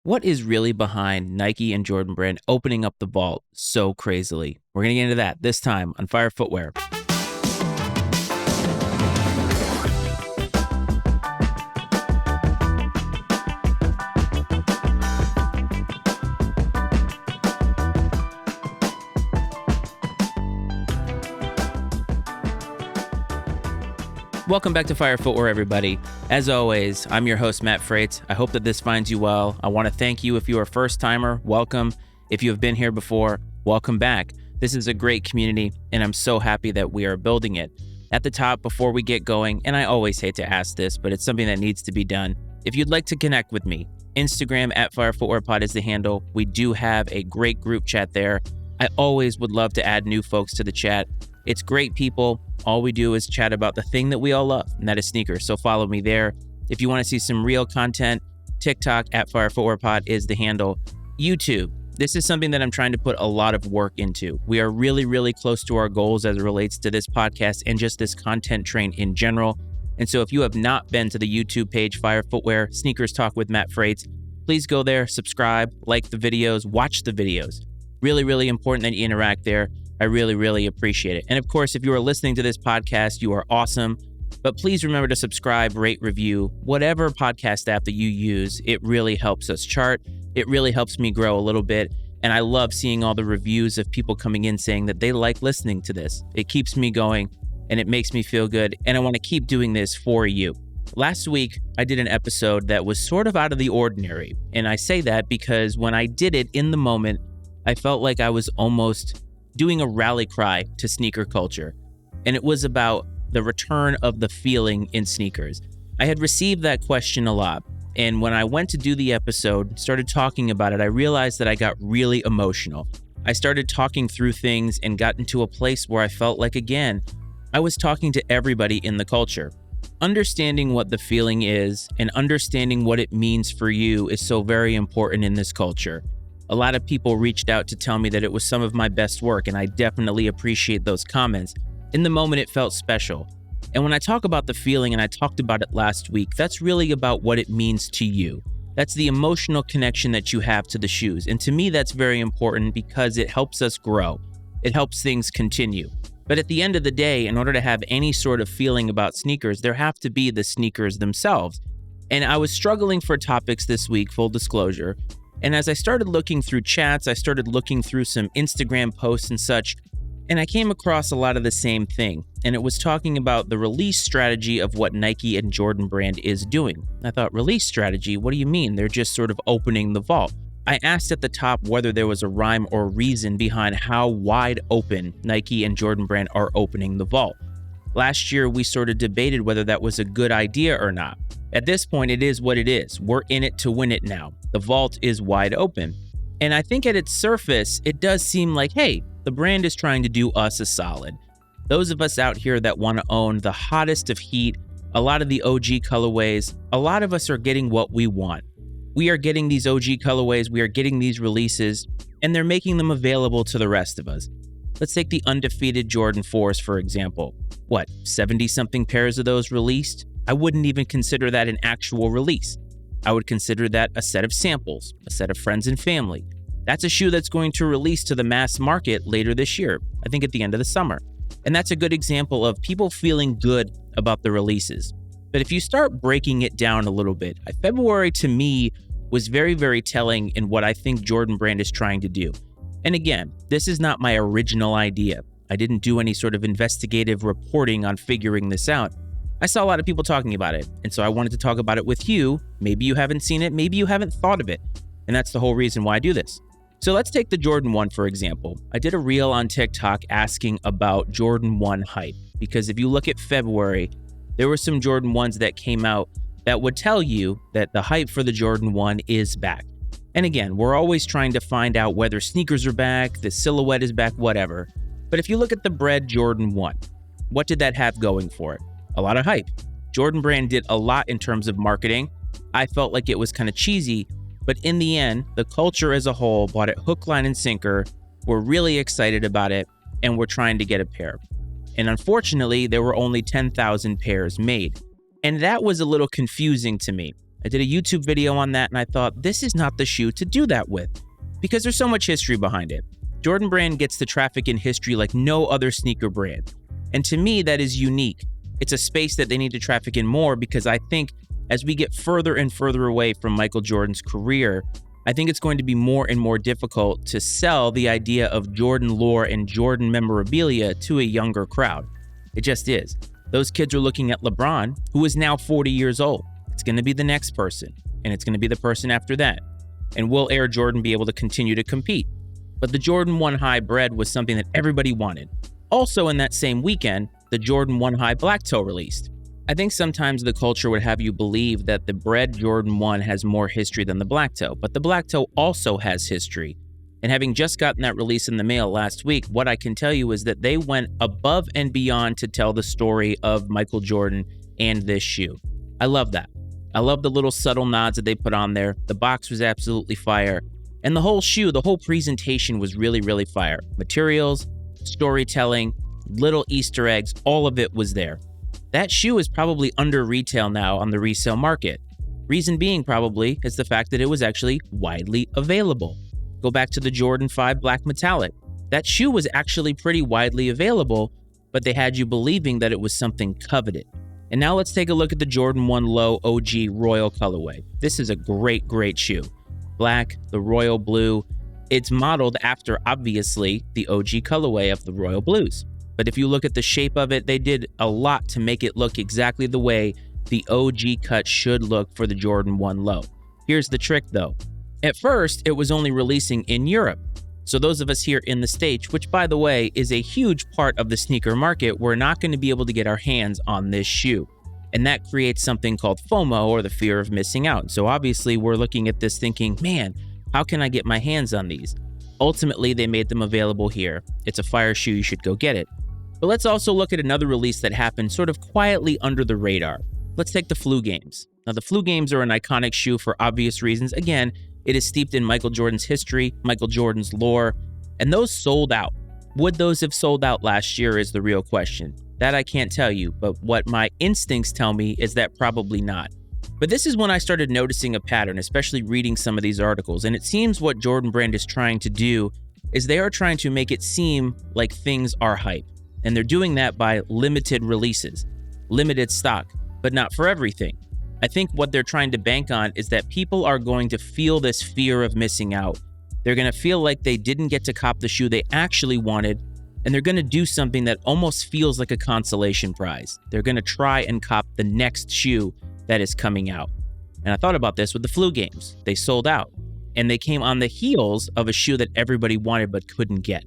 What is really behind Nike and Jordan Brand opening up the vault so crazily? We're going to get into that this time on Fire Footwear. Welcome back to Fire Footwear, everybody. As always, I'm your host, Matt Frates. I hope that this finds you well. I want to thank you if you're a first-timer, welcome. If you have been here before, welcome back. This is a great community, and I'm so happy that we are building it. At the top, before we get going, and I always hate to ask this, but it's something that needs to be done. If you'd like to connect with me, Instagram at Fire Footwear Pod is the handle. We do have a great group chat there. I always would love to add new folks to the chat. It's great people. All we do is chat about the thing that we all love, and that is sneakers. So follow me there. If you want to see some real content, TikTok at Fire Footwear Pod is the handle. YouTube. This is something that I'm trying to put a lot of work into. We are really, really close to our goals as it relates to this podcast and just this content train in general. And so if you have not been to the YouTube page, Fire Footwear, Sneakers Talk with Matt Frates, please go there, subscribe, like the videos, watch the videos. Really, really important that you interact there. I really, really appreciate it. And of course, if you are listening to this podcast, you are awesome. But please remember to subscribe, rate, review, whatever podcast app that you use. It really helps us chart. It really helps me grow a little bit. And I love seeing all the reviews of people coming in saying that they like listening to this. It keeps me going and it makes me feel good. And I want to keep doing this for you. Last week, I did an episode that was sort of out of the ordinary. And I say that because when I did it in the moment, I felt like I was almost doing a rally cry to sneaker culture. And it was about the return of the feeling in sneakers. I had received that question a lot. And when I went to do the episode, started talking about it, I realized that I got really emotional. I started talking through things and got into a place where I felt like, again, I was talking to everybody in the culture. Understanding what the feeling is and understanding what it means for you is so very important in this culture. A lot of people reached out to tell me that it was some of my best work, and I definitely appreciate those comments. In the moment, it felt special. And when I talk about the feeling, and I talked about it last week, that's really about what it means to you. That's the emotional connection that you have to the shoes. And to me, that's very important because it helps us grow. It helps things continue. But at the end of the day, in order to have any sort of feeling about sneakers, there have to be the sneakers themselves. And I was struggling for topics this week, full disclosure. And as I started looking through chats, I started looking through some Instagram posts and such, and I came across a lot of the same thing. And it was talking about the release strategy of what Nike and Jordan Brand is doing. I thought, release strategy? What do you mean? They're just sort of opening the vault. I asked at the top whether there was a rhyme or reason behind how wide open Nike and Jordan Brand are opening the vault. Last year, we sort of debated whether that was a good idea or not. At this point, it is what it is. We're in it to win it now. The vault is wide open. And I think at its surface, it does seem like, hey, the brand is trying to do us a solid. Those of us out here that want to own the hottest of heat, a lot of the OG colorways, a lot of us are getting what we want. We are getting these OG colorways, we are getting these releases, and they're making them available to the rest of us. Let's take the undefeated Jordan 4s, for example. 70-something pairs of those released? I wouldn't even consider that an actual release. I would consider that a set of samples, a set of friends and family. That's a shoe that's going to release to the mass market later this year, I think at the end of the summer. And that's a good example of people feeling good about the releases. But if you start breaking it down a little bit, February to me was very, very telling in what I think Jordan Brand is trying to do. And again, this is not my original idea. I didn't do any sort of investigative reporting on figuring this out. I saw a lot of people talking about it, and so I wanted to talk about it with you. Maybe you haven't seen it, maybe you haven't thought of it, and that's the whole reason why I do this. So let's take the Jordan 1, for example. I did a reel on TikTok asking about Jordan 1 hype, because if you look at February, there were some Jordan 1s that came out that would tell you that the hype for the Jordan 1 is back. And again, we're always trying to find out whether sneakers are back, the silhouette is back, whatever. But if you look at the Bread Jordan 1, what did that have going for it? A lot of hype. Jordan Brand did a lot in terms of marketing. I felt like it was kind of cheesy, but in the end, the culture as a whole bought it hook, line, and sinker. We're really excited about it, and we're trying to get a pair. And unfortunately, there were only 10,000 pairs made. And that was a little confusing to me. I did a YouTube video on that, and I thought, this is not the shoe to do that with, because there's so much history behind it. Jordan Brand gets to traffic in history like no other sneaker brand. And to me, that is unique. It's a space that they need to traffic in more, because I think as we get further and further away from Michael Jordan's career, I think it's going to be more and more difficult to sell the idea of Jordan lore and Jordan memorabilia to a younger crowd. It just is. Those kids are looking at LeBron, who is now 40 years old. It's going to be the next person, and it's going to be the person after that. And will Air Jordan be able to continue to compete? But the Jordan 1 High Bread was something that everybody wanted. Also in that same weekend, the Jordan 1 High Black Toe released. I think sometimes the culture would have you believe that the Bread Jordan 1 has more history than the Black Toe, but the Black Toe also has history. And having just gotten that release in the mail last week, what I can tell you is that they went above and beyond to tell the story of Michael Jordan and this shoe. I love that. I love the little subtle nods that they put on there. The box was absolutely fire. And the whole shoe, the whole presentation was really, really fire. Materials, storytelling, little Easter eggs, all of it was there. That shoe is probably under retail now on the resale market. Reason being probably is the fact that it was actually widely available. Go back to the Jordan 5 Black Metallic. That shoe was actually pretty widely available, but they had you believing that it was something coveted. And now let's take a look at the Jordan 1 Low OG Royal colorway. This is a great, great shoe. Black, the royal blue. It's modeled after, obviously, the OG colorway of the royal blues. But if you look at the shape of it, they did a lot to make it look exactly the way the OG cut should look for the Jordan 1 Low. Here's the trick though. At first, it was only releasing in Europe. So those of us here in the States, which by the way is a huge part of the sneaker market, we're not going to be able to get our hands on this shoe. And that creates something called FOMO, or the fear of missing out. So obviously we're looking at this thinking, man, how can I get my hands on these? Ultimately, they made them available here. It's a fire shoe, you should go get it. But let's also look at another release that happened sort of quietly under the radar. Let's take the Flu Games. Now, the Flu Games are an iconic shoe for obvious reasons. Again, it is steeped in Michael Jordan's history, Michael Jordan's lore, and those sold out. Would those have sold out last year is the real question. That I can't tell you, but what my instincts tell me is that probably not. But this is when I started noticing a pattern, especially reading some of these articles, and it seems what Jordan Brand is trying to do is they are trying to make it seem like things are hype. And they're doing that by limited releases, limited stock, but not for everything. I think what they're trying to bank on is that people are going to feel this fear of missing out. They're going to feel like they didn't get to cop the shoe they actually wanted, and they're going to do something that almost feels like a consolation prize. They're going to try and cop the next shoe that is coming out. And I thought about this with the Flu Games. They sold out, and they came on the heels of a shoe that everybody wanted but couldn't get.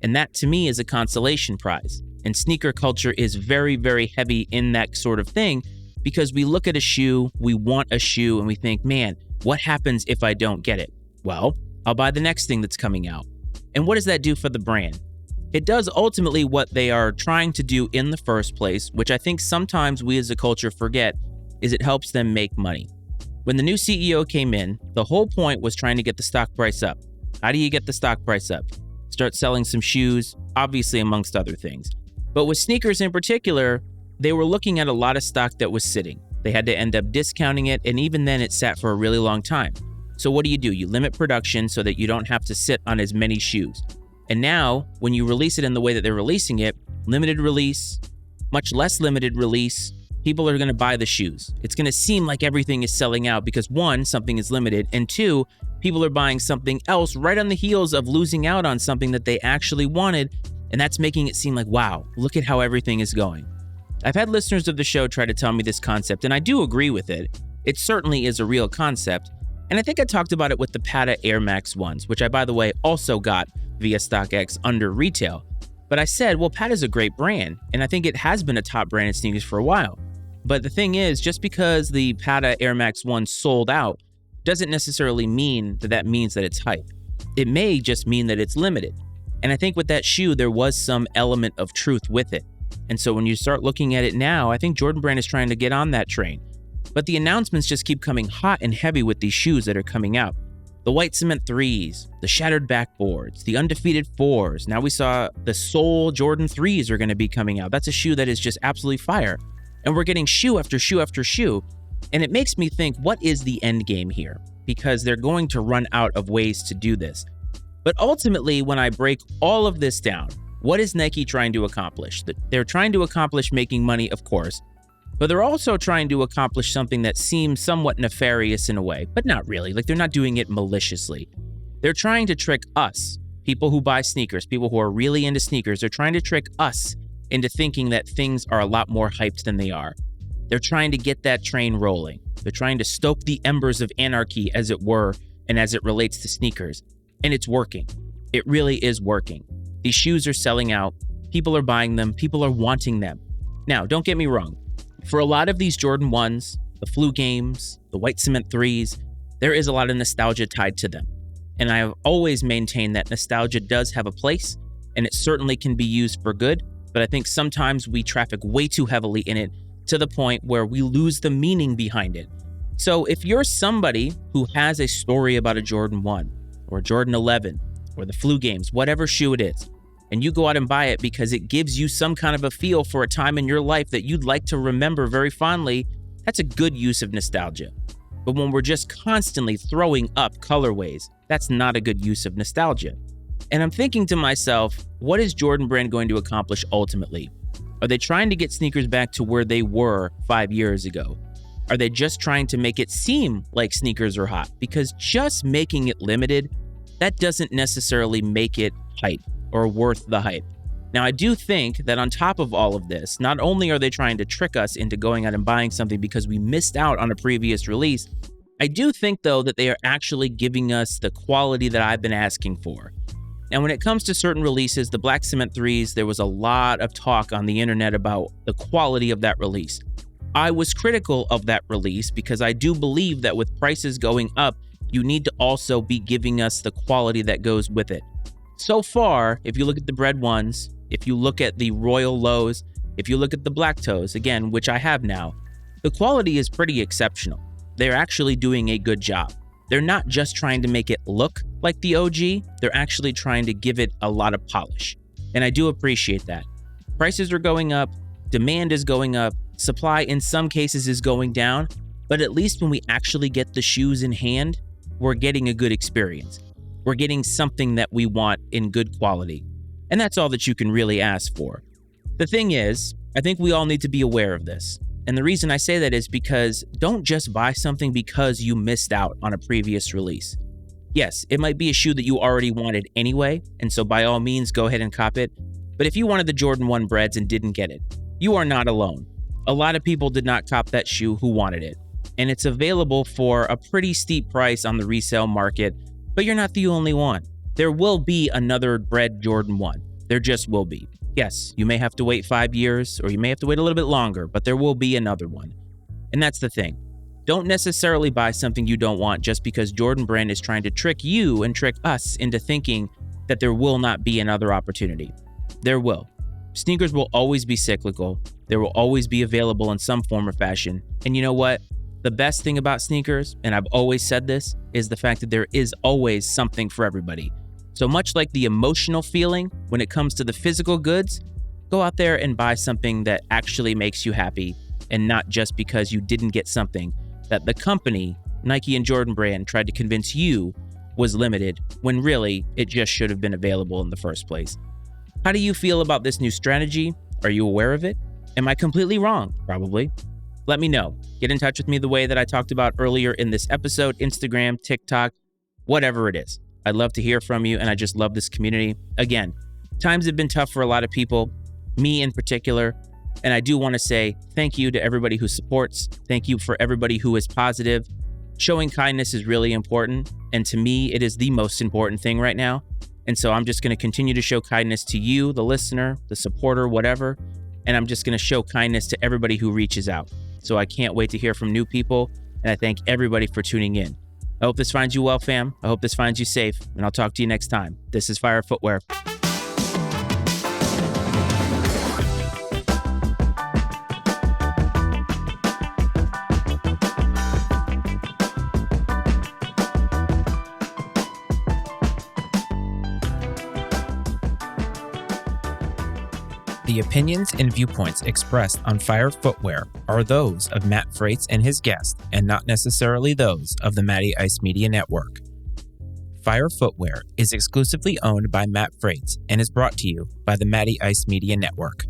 And that to me is a consolation prize. And sneaker culture is very, very heavy in that sort of thing, because we look at a shoe, we want a shoe, and we think, man, what happens if I don't get it? Well, I'll buy the next thing that's coming out. And what does that do for the brand? It does ultimately what they are trying to do in the first place, which I think sometimes we as a culture forget, is it helps them make money. When the new CEO came in, the whole point was trying to get the stock price up. How do you get the stock price up? Start selling some shoes, obviously amongst other things. But with sneakers in particular, they were looking at a lot of stock that was sitting. They had to end up discounting it, and even then it sat for a really long time. So what do? You limit production so that you don't have to sit on as many shoes. And now, when you release it in the way that they're releasing it, limited release, much less limited release, people are going to buy the shoes. It's going to seem like everything is selling out because one, something is limited, and two, people are buying something else right on the heels of losing out on something that they actually wanted, and that's making it seem like, wow, look at how everything is going. I've had listeners of the show try to tell me this concept, and I do agree with it. It certainly is a real concept, and I think I talked about it with the Pata Air Max ones, which I, by the way, also got via StockX under retail. But I said, well, Pata's a great brand, and I think it has been a top brand in sneakers for a while. But the thing is, just because the Pata Air Max 1 sold out doesn't necessarily mean that that means that it's hype. It may just mean that it's limited. And I think with that shoe, there was some element of truth with it. And so when you start looking at it now, I think Jordan Brand is trying to get on that train. But the announcements just keep coming hot and heavy with these shoes that are coming out. The white cement 3s, the shattered backboards, the undefeated 4s. Now we saw the Soul Jordan 3s are going to be coming out. That's a shoe that is just absolutely fire. And we're getting shoe after shoe after shoe. And it makes me think, what is the end game here? Because they're going to run out of ways to do this. But ultimately, when I break all of this down, what is Nike trying to accomplish? They're trying to accomplish making money, of course, but they're also trying to accomplish something that seems somewhat nefarious in a way, but not really. Like, they're not doing it maliciously. They're trying to trick us, people who buy sneakers, people who are really into sneakers. They're trying to trick us into thinking that things are a lot more hyped than they are. They're trying to get that train rolling. They're trying to stoke the embers of anarchy, as it were, and as it relates to sneakers. And it's working. It really is working. These shoes are selling out. People are buying them. People are wanting them. Now, don't get me wrong. For a lot of these Jordan 1s, the Flu Games, the White Cement 3s, there is a lot of nostalgia tied to them. And I have always maintained that nostalgia does have a place, and it certainly can be used for good. But I think sometimes we traffic way too heavily in it to the point where we lose the meaning behind it. So if you're somebody who has a story about a Jordan 1 or a Jordan 11 or the Flu Games, whatever shoe it is, and you go out and buy it because it gives you some kind of a feel for a time in your life that you'd like to remember very fondly, that's a good use of nostalgia. But when we're just constantly throwing up colorways, that's not a good use of nostalgia. And I'm thinking to myself, what is Jordan Brand going to accomplish ultimately? Are they trying to get sneakers back to where they were 5 years ago? Are they just trying to make it seem like sneakers are hot? Because just making it limited, that doesn't necessarily make it hype or worth the hype. Now, I do think that on top of all of this, not only are they trying to trick us into going out and buying something because we missed out on a previous release, I do think, though, that they are actually giving us the quality that I've been asking for. And when it comes to certain releases, the Black Cement 3s, there was a lot of talk on the internet about the quality of that release. I was critical of that release because I do believe that with prices going up, you need to also be giving us the quality that goes with it. So far, if you look at the Bread 1s, if you look at the Royal Lows, if you look at the Black Toes, again, which I have now, the quality is pretty exceptional. They're actually doing a good job. They're not just trying to make it look like the OG, they're actually trying to give it a lot of polish. And I do appreciate that. Prices are going up, demand is going up, supply in some cases is going down, but at least when we actually get the shoes in hand, we're getting a good experience. We're getting something that we want in good quality. And that's all that you can really ask for. The thing is, I think we all need to be aware of this. And the reason I say that is because don't just buy something because you missed out on a previous release. Yes, it might be a shoe that you already wanted anyway, and so by all means, go ahead and cop it. But if you wanted the Jordan 1 Breads and didn't get it, you are not alone. A lot of people did not cop that shoe who wanted it. And it's available for a pretty steep price on the resale market, but you're not the only one. There will be another Bread Jordan 1. There just will be. Yes, you may have to wait 5 years, or you may have to wait a little bit longer, but there will be another one. And that's the thing. Don't necessarily buy something you don't want just because Jordan Brand is trying to trick you and trick us into thinking that there will not be another opportunity. There will. Sneakers will always be cyclical. They will always be available in some form or fashion. And you know what? The best thing about sneakers, and I've always said this, is the fact that there is always something for everybody. So much like the emotional feeling when it comes to the physical goods, go out there and buy something that actually makes you happy and not just because you didn't get something that the company, Nike and Jordan Brand, tried to convince you was limited when really it just should have been available in the first place. How do you feel about this new strategy? Are you aware of it? Am I completely wrong? Probably. Let me know. Get in touch with me the way that I talked about earlier in this episode, Instagram, TikTok, whatever it is. I'd love to hear from you, and I just love this community. Again, times have been tough for a lot of people, me in particular, and I do want to say thank you to everybody who supports. Thank you for everybody who is positive. Showing kindness is really important, and to me, it is the most important thing right now. And so I'm just going to continue to show kindness to you, the listener, the supporter, whatever, and I'm just going to show kindness to everybody who reaches out. So I can't wait to hear from new people, and I thank everybody for tuning in. I hope this finds you well, fam. I hope this finds you safe, and I'll talk to you next time. This is Fire Footwear. The opinions and viewpoints expressed on Fire Footwear are those of Matt Frates and his guest, and not necessarily those of the Matty Ice Media Network. Fire Footwear is exclusively owned by Matt Frates and is brought to you by the Matty Ice Media Network.